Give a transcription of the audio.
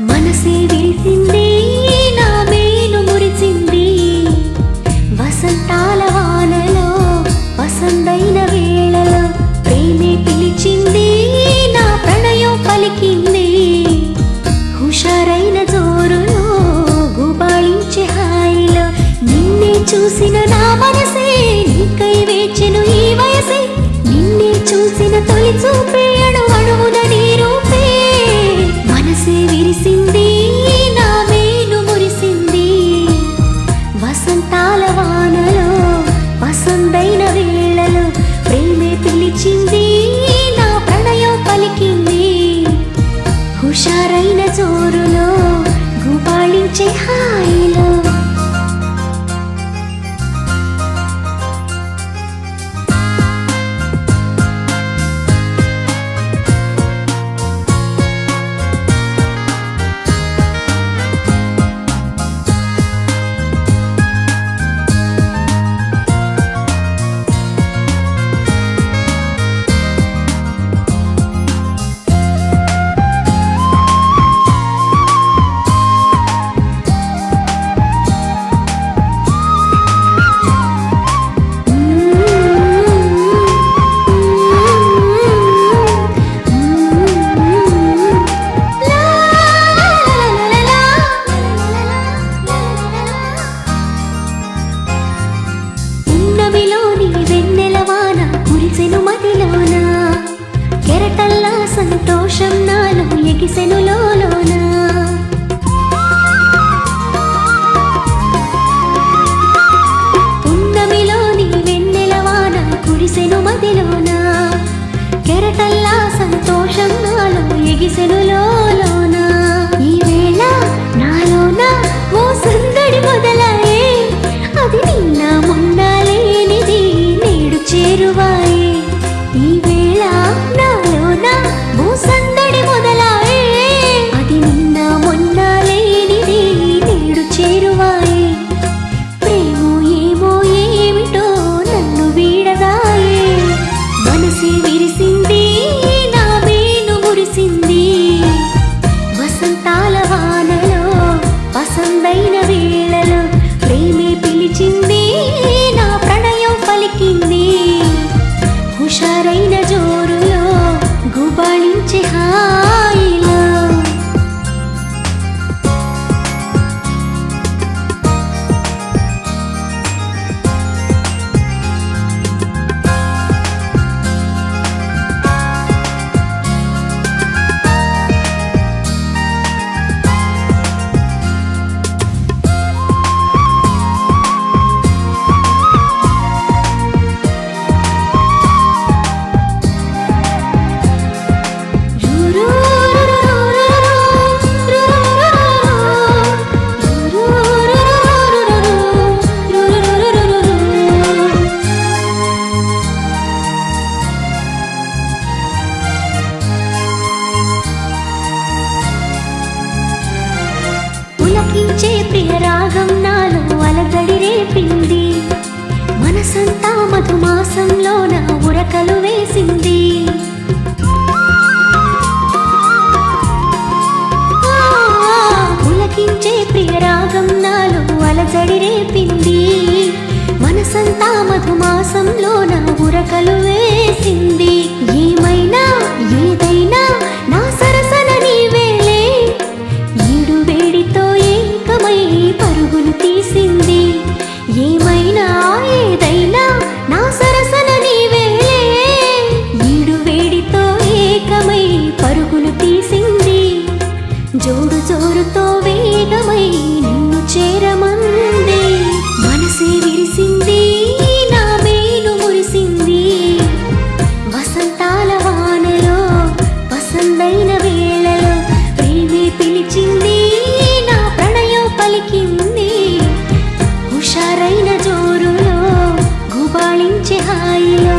మనసే విరిసింది నా మేలు మురిసింది వసంతాల వానలో వసంతైన వేళలో ప్రేమే పిలిచింది నా ప్రణయం పలికింది హుషారైన జోరులో గుబాళించే హాయిలో నిన్నే చూసిన నా మనసే నీకై వేచెను ఈ వయసే నిన్నే చూసిన తొలి చూపే అణువణువున నీ రూపే మనసే విరిసింది నా మేలు మురిసింది వసంతాల వానలో వసంతైన వేళలో ప్రేమే పిలిచింది నా ప్రణయం పలికింది హుషారైన జోరులో గుబాళించే హాయిలో కెరటల్లా సంతోషం నాలో ఎగిసెను లోలోన పున్నమిలోని వెన్నెలవాన కురిసెను మదిలోన కెరటల్లా సంతోషం నాలో ఎగిసెను లోలోన ఈ వేళ నాలోన ఓ సందడి మొదలాయే అది నిన్న మొన్న లేనిది నేడు చేరువాయే ఈ వేళ నాలోన ఓ సందడి మొదలాయే అది నిన్న మొన్న లేనిది నేడు చేరువాయే ప్రేమో ఏమో ఏమిటో నన్ను వీడదాయే మనసే విరిసింది నా మేలు మురిసింది వసంతాల వానలో వసంతైన వేళలో ప్రేమే పిలిచింది నా ప్రణయం పలికింది హుషారైన జోరులో గుబాళించే హాయిలో పులకించే ప్రియ రాగం నాలో అలజడి రేపింది మనసంతా మధుమాసంలో నా ఉరకలు వేసింది పులకించే ప్రియ రాగం నాలో అలజడి రేపింది మనసంతా మధుమాసంలో నా ఉరకలు వేసింది ఏమైనా